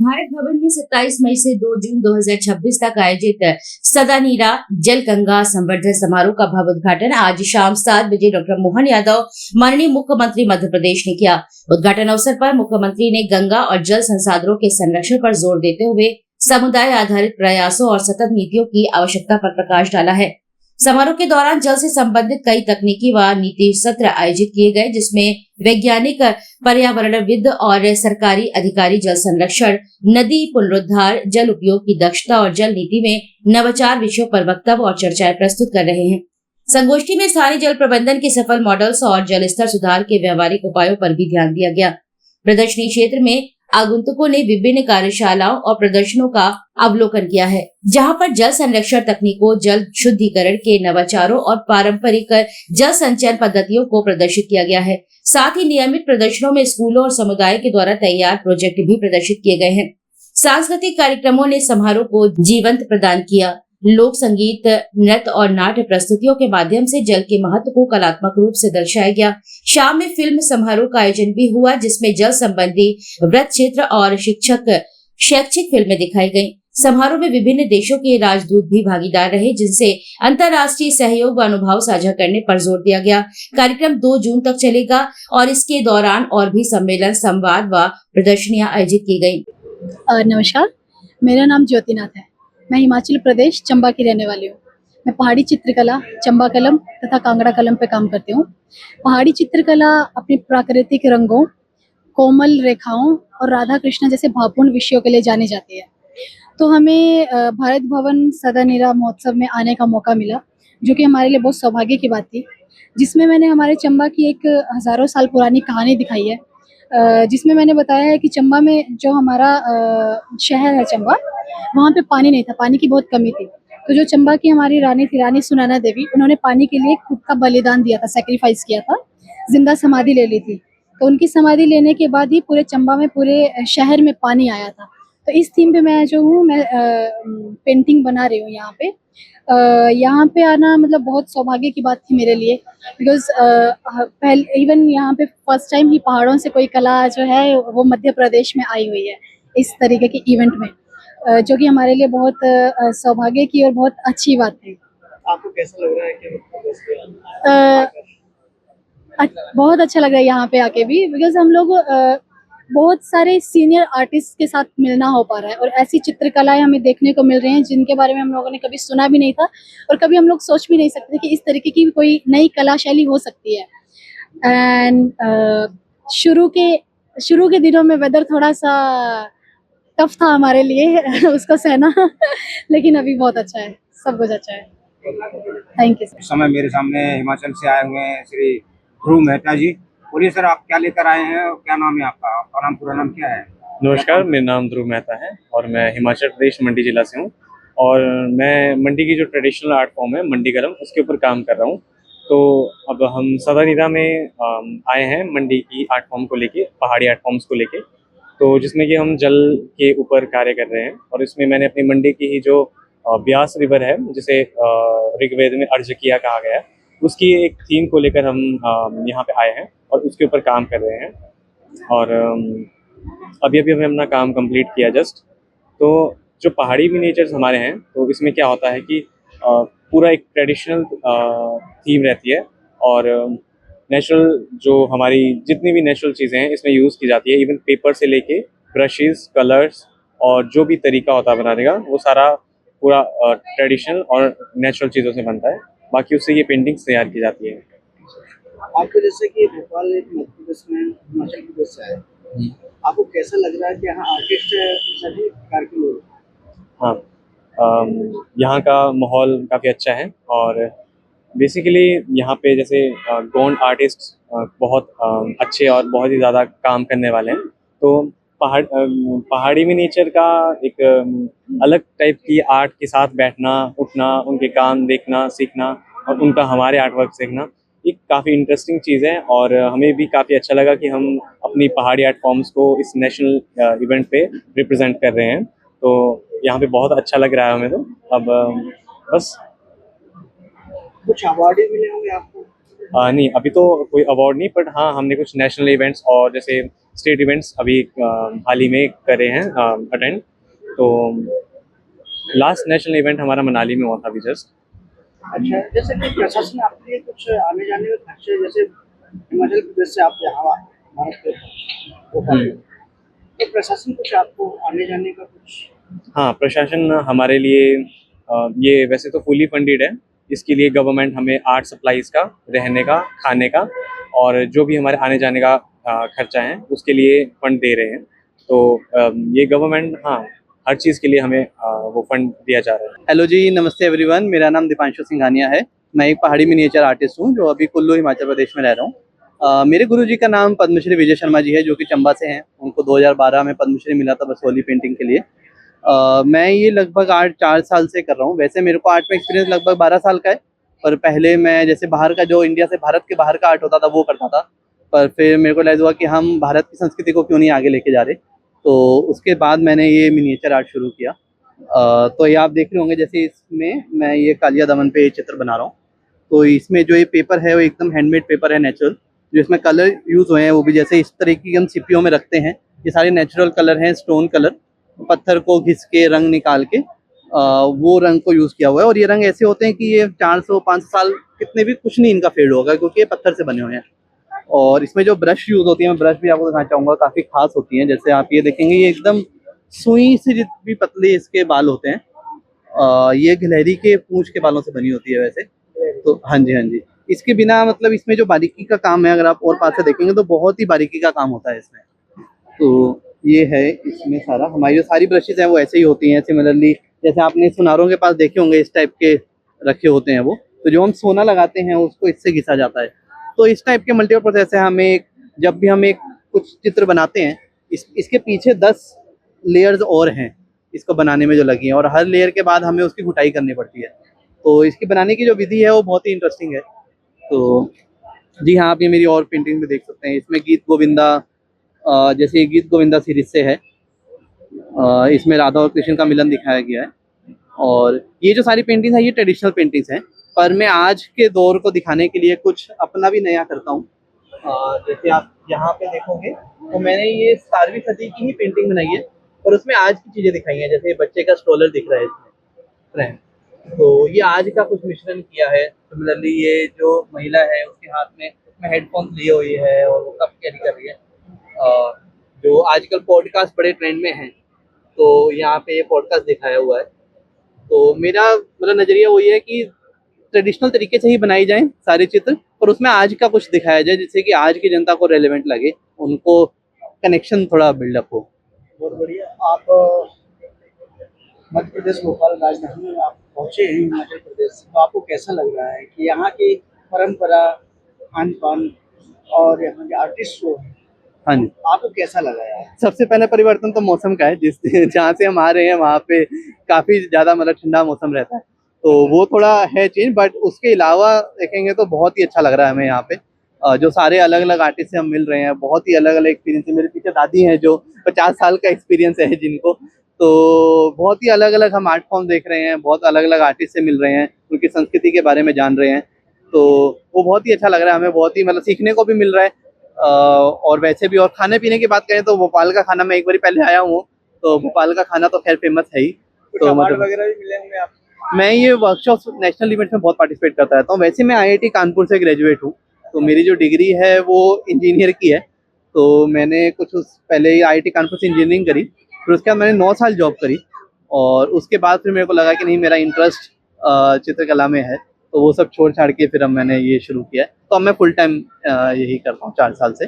भारत भवन में 27 मई से 2 जून 2026 तक आयोजित सदानीरा जल गंगा संवर्धन समारोह का भव्य उद्घाटन आज शाम 7 बजे डॉक्टर मोहन यादव माननीय मुख्यमंत्री मध्य प्रदेश ने किया। उद्घाटन अवसर पर मुख्यमंत्री ने गंगा और जल संसाधनों के संरक्षण पर जोर देते हुए समुदाय आधारित प्रयासों और सतत नीतियों की आवश्यकता पर प्रकाश डाला है। समारोह के दौरान जल से संबंधित कई तकनीकी व नीति सत्र आयोजित किए गए, जिसमें वैज्ञानिक, पर्यावरणविद और सरकारी अधिकारी जल संरक्षण, नदी पुनरुद्धार, जल उपयोग की दक्षता और जल नीति में नवाचार विषयों पर वक्तव्य और चर्चाएं प्रस्तुत कर रहे हैं। संगोष्ठी में स्थानीय जल प्रबंधन के सफल मॉडल्स और जल स्तर सुधार के व्यवहारिक उपायों पर भी ध्यान दिया गया। प्रदर्शनी क्षेत्र में आगंतुकों ने विभिन्न कार्यशालाओं और प्रदर्शनों का अवलोकन किया है, जहां पर जल संरक्षण तकनीकों, जल शुद्धिकरण के नवाचारों और पारंपरिक जल संचयन पद्धतियों को प्रदर्शित किया गया है। साथ ही नियमित प्रदर्शनों में स्कूलों और समुदाय के द्वारा तैयार प्रोजेक्ट भी प्रदर्शित किए गए हैं। सांस्कृतिक कार्यक्रमों ने समारोह को जीवंत प्रदान किया। लोक संगीत, नृत्य और नाट्य प्रस्तुतियों के माध्यम से जल के महत्व को कलात्मक रूप से दर्शाया गया। शाम में फिल्म समारोह का आयोजन भी हुआ, जिसमें जल संबंधी व्रत क्षेत्र और शैक्षिक फिल्में दिखाई गयी। समारोह में विभिन्न देशों के राजदूत भी भागीदार रहे, जिनसे अंतर्राष्ट्रीय सहयोग व अनुभव साझा करने पर जोर दिया गया। कार्यक्रम 2 जून तक चलेगा और इसके दौरान और भी सम्मेलन, संवाद व प्रदर्शनियां आयोजित की गयी। नमस्कार, मेरा नाम ज्योतिनाथ है। मैं हिमाचल प्रदेश चंबा की रहने वाली हूँ। मैं पहाड़ी चित्रकला, चंबा कलम तथा कांगड़ा कलम पे काम करती हूँ। पहाड़ी चित्रकला अपनी प्राकृतिक रंगों, कोमल रेखाओं और राधा कृष्ण जैसे भावपूर्ण विषयों के लिए जानी जाती है। तो हमें भारत भवन सदानीरा महोत्सव में आने का मौका मिला, जो कि हमारे लिए बहुत सौभाग्य की बात थी, जिसमें मैंने हमारे चंबा की एक हज़ारों साल पुरानी कहानी दिखाई है, जिसमें मैंने बताया है कि चंबा में जो हमारा शहर है चंबा, वहाँ पे पानी नहीं था, पानी की बहुत कमी थी। तो जो चंबा की हमारी रानी थी, रानी सुनैना देवी, उन्होंने पानी के लिए खुद का बलिदान दिया था, सैक्रिफाइस किया था, जिंदा समाधि ले ली थी। तो उनकी समाधि लेने के बाद ही पूरे चंबा में, पूरे शहर में पानी आया था। तो इस थीम पे मैं जो हूँ, मैं पेंटिंग बना रही हूँ यहाँ पे। यहाँ पे आना मतलब बहुत सौभाग्य की बात थी मेरे लिए, बिकॉज पहले इवन यहाँ पे फर्स्ट टाइम ही पहाड़ों से कोई कला जो है वो मध्य प्रदेश में आई हुई है इस तरीके के इवेंट में, जो कि हमारे लिए बहुत सौभाग्य की और बहुत अच्छी बात थी। आपको कैसा लग रहा है कि बहुत अच्छा लग रहा है यहाँ पे आके भी, बिकॉज हम लोग बहुत सारे सीनियर आर्टिस्ट के साथ मिलना हो पा रहा है और ऐसी चित्रकलाएं हमें देखने को मिल रही हैं जिनके बारे में हम लोगों ने कभी सुना भी नहीं था और कभी हम लोग सोच भी नहीं सकते कि इस तरीके की कोई नई कला शैली हो सकती है। एंड शुरू के दिनों में वेदर थोड़ा सा टफ था हमारे लिए उसको सहना लेकिन अभी बहुत अच्छा है, सब कुछ अच्छा है। Thank you. इस समय मेरे सामने हिमाचल से आए हुए हैं श्री ध्रुव मेहता जी। बोलिए सर, आप क्या लेकर आए हैं और क्या नाम है आपका? आपका नाम, पूरा नाम क्या है? नमस्कार, मेरा नाम ध्रुव मेहता है और मैं हिमाचल प्रदेश मंडी जिला से हूँ और मैं मंडी की जो ट्रेडिशनल आर्ट फॉर्म है मंडी कलम, उसके ऊपर काम कर रहा हूँ। तो अब हम सदानीरा में आए हैं मंडी की आर्ट फॉर्म को लेके, पहाड़ी आर्ट फॉर्म्स को लेके, तो जिसमें कि हम जल के ऊपर कार्य कर रहे हैं। और इसमें मैंने अपनी मंडी की ही जो ब्यास रिवर है, जिसे ऋग्वेद में अर्जकिया कहा गया है, उसकी एक थीम को लेकर हम यहाँ पे आए हैं और उसके ऊपर काम कर रहे हैं। और अभी हमने अपना काम कंप्लीट किया जस्ट। तो जो पहाड़ी मिनिएचर्स हमारे हैं, तो इसमें क्या होता है कि पूरा एक ट्रेडिशनल थीम रहती है और नेचुरल जो हमारी जितनी भी नेचुरल चीज़ें हैं इसमें यूज़ की जाती है। इवन पेपर से लेके ब्रशेस, कलर्स और जो भी तरीका होता है बनाने का, वो सारा पूरा ट्रेडिशनल और नेचुरल चीज़ों से बनता है। बाकी उससे ये पेंटिंग्स तैयार की जाती है। आपको जैसे कि भोपाल एक मध्य प्रदेश में हिमाचल प्रदेश से है, आपको कैसा लग रहा है कि यहाँ आर्टिस्ट सभी प्रकार के लोग? हाँ, यहाँ का माहौल काफ़ी अच्छा है और बेसिकली यहाँ पे जैसे गोंड आर्टिस्ट बहुत अच्छे और बहुत ही ज़्यादा काम करने वाले हैं। तो पहाड़ी में नेचर का एक अलग टाइप की आर्ट के साथ बैठना, उठना, उनके काम देखना, सीखना और उनका हमारे आर्ट वर्क सीखना एक काफ़ी इंटरेस्टिंग चीज़ है। और हमें भी काफ़ी अच्छा लगा कि हम अपनी पहाड़ी आर्ट फॉर्म्स को इस नेशनल इवेंट पे रिप्रेजेंट कर रहे हैं। तो यहाँ पे बहुत अच्छा लग रहा है हमें। तो अब बस कुछ अवार्ड मिले होंगे आपको? नहीं, अभी तो कोई अवार्ड नहीं, बट हाँ, हमने कुछ नेशनल इवेंट्स और जैसे स्टेट इवेंट्स अभी हाल ही में करे हैं अटेंड। तो लास्ट नेशनल इवेंट हमारा मनाली में हुआ था अभी जस्ट। अच्छा, जैसे कि प्रशासन आपके लिए कुछ आने जाने में खर्चे, जैसे हिमाचल प्रदेश से आप यहाँ भारत के भोपाल में, तो प्रशासन कुछ आपको आने जाने का कुछ? हाँ, प्रशासन हमारे लिए ये वैसे तो फुली फंडेड है। इसके लिए गवर्नमेंट हमें आर्ट सप्लाईज का, रहने का, खाने का और जो भी हमारे आने जाने का खर्चा है उसके लिए फंड दे रहे हैं। तो ये गवर्नमेंट हर चीज़ के लिए हमें वो फंड दिया जा रहा है। हेलो जी, नमस्ते एवरीवन। मेरा नाम दीपांशु सिंघानिया है। मैं एक पहाड़ी मिनिएचर आर्टिस्ट हूँ जो अभी कुल्लू हिमाचल प्रदेश में रह रहा हूँ। मेरे गुरुजी का नाम पद्मश्री विजय शर्मा जी है जो कि चंबा से हैं। उनको 2012 में पद्मश्री मिला था बसोली पेंटिंग के लिए। मैं ये लगभग आर्ट 4 साल से कर रहा हूँ। वैसे मेरे को आर्ट में एक्सपीरियंस लगभग 12 साल का है, पर पहले मैं जैसे बाहर का, जो इंडिया से भारत के बाहर का आर्ट होता था वो करता था। पर फिर मेरे को रियलाइज़ हुआ कि हम भारत की संस्कृति को क्यों नहीं आगे लेके जा रहे, तो उसके बाद मैंने ये मिनिएचर आर्ट शुरू किया। तो ये आप देख रहे होंगे, जैसे इसमें मैं ये कालिया दमन पे चित्र बना रहा हूँ। तो इसमें जो ये पेपर है वो एकदम हैंडमेड पेपर है, नेचुरल। जो इसमें कलर यूज़ हुए हैं वो भी जैसे इस तरीके की हम सीपियों में रखते हैं। ये सारे नेचुरल कलर हैं, स्टोन कलर, पत्थर को घिस के रंग निकाल के वो रंग को यूज़ किया हुआ है। और ये रंग ऐसे होते हैं कि ये 400-500 साल कितने भी कुछ नहीं इनका फेड होगा, क्योंकि ये पत्थर से बने हुए हैं। और इसमें जो ब्रश यूज़ होती है, मैं ब्रश भी आपको दिखाना चाहूँगा, काफ़ी खास होती हैं। जैसे आप ये देखेंगे, ये एकदम सुई से जितनी पतले इसके बाल होते हैं। ये गिलहरी के पूंछ के बालों से बनी होती है वैसे तो। हाँ जी, हाँ जी। इसके बिना मतलब इसमें जो बारीकी का काम है, अगर आप और पास से देखेंगे तो बहुत ही बारीकी का काम होता है इसमें। तो ये है इसमें सारा, हमारी जो सारी ब्रशेज हैं वो ऐसे ही होती हैं। सिमिलरली जैसे आपने सुनारों के पास देखे होंगे, इस टाइप के रखे होते हैं वो, तो जो हम सोना लगाते हैं उसको इससे घिसा जाता है। तो इस टाइप के मल्टीपल प्रोसेस है। हमें जब भी हम एक कुछ चित्र बनाते हैं, इसके पीछे 10 लेयर्स और हैं इसको बनाने में जो लगी हैं, और हर लेयर के बाद हमें उसकी घुटाई करनी पड़ती है। तो इसकी बनाने की जो विधि है वो बहुत ही इंटरेस्टिंग है। तो जी हाँ, आप ये मेरी और पेंटिंग में देख सकते हैं। इसमें गीत गोविंदा, जैसे ये गीत गोविंदा सीरीज से है। इसमें राधा और कृष्ण का मिलन दिखाया गया है। और ये जो सारी पेंटिंग्स है ये ट्रेडिशनल पेंटिंग्स हैं, पर मैं आज के दौर को दिखाने के लिए कुछ अपना भी नया करता हूँ। जैसे आप यहाँ पे देखोगे तो मैंने ये 17वीं सदी की ही पेंटिंग बनाई है, और उसमें आज की चीज़ें दिखाई हैं। जैसे बच्चे का स्ट्रोलर दिख रहा है इसमें फ्रेंड, तो ये आज का कुछ मिश्रण किया है। सिमिलरली ये जो महिला है उसके हाथ में उसमें हेडफोन लिए हुई है और वो कप कैरी कर रही है। जो आजकल पॉडकास्ट बड़े ट्रेंड में हैं, तो यहाँ पे ये पॉडकास्ट दिखाया हुआ है। तो मेरा मतलब नज़रिया वही है कि ट्रेडिशनल तरीके से ही बनाई जाएं सारे चित्र, और उसमें आज का कुछ दिखाया जाए जिससे कि आज की जनता को रेलेवेंट लगे, उनको कनेक्शन थोड़ा बिल्डअप हो। बहुत बढ़िया। आप मध्य प्रदेश भोपाल राजधानी में आप पहुँचे हैं हिमाचल प्रदेश, तो आपको कैसा लग रहा है कि यहाँ की परंपरा, खान पान और यहाँ के आर्टिस्ट जो हैं, हाँ जी, आपको कैसा लगा यार? सबसे पहले परिवर्तन तो मौसम का है। जहाँ से हम आ रहे हैं वहाँ पे काफ़ी ज़्यादा मतलब ठंडा मौसम रहता है, तो वो थोड़ा है चेंज। बट उसके अलावा देखेंगे तो बहुत ही अच्छा लग रहा है हमें यहाँ पे। जो सारे अलग अलग आर्टिस्ट से हम मिल रहे हैं, बहुत ही अलग अलग एक्सपीरियंस है। मेरे पीछे दादी हैं जो 50 साल का एक्सपीरियंस है जिनको, तो बहुत ही अलग अलग हम आर्ट फॉर्म देख रहे हैं, बहुत अलग अलग आर्टिस्ट से मिल रहे हैं, उनकी संस्कृति के बारे में जान रहे हैं। तो वो बहुत ही अच्छा लग रहा है हमें, बहुत ही मतलब सीखने को भी मिल रहा है। और वैसे भी, और खाने पीने की बात करें तो भोपाल का खाना, मैं एक बार पहले आया हूँ, तो भोपाल का खाना तो खैर फेमस है ही। तो मतलब वगैरह भी मिले होंगे आप? मैं ये वर्कशॉप नेशनल इवेंट्स में बहुत पार्टिसिपेट करता रहता हूँ। वैसे मैं IIT कानपुर से ग्रेजुएट हूँ, तो मेरी जो डिग्री है वो इंजीनियर की है। तो मैंने कुछ उस पहले IIT कानपुर से इंजीनियरिंग करी, फिर उसके बाद मैंने 9 साल जॉब करी, और उसके बाद फिर मेरे को लगा कि नहीं, मेरा इंटरेस्ट चित्रकला में है, तो वो सब छोड़ छाड़ के फिर अब मैंने ये शुरू किया है। तो अब मैं फुल टाइम यही करता हूँ 4 साल से।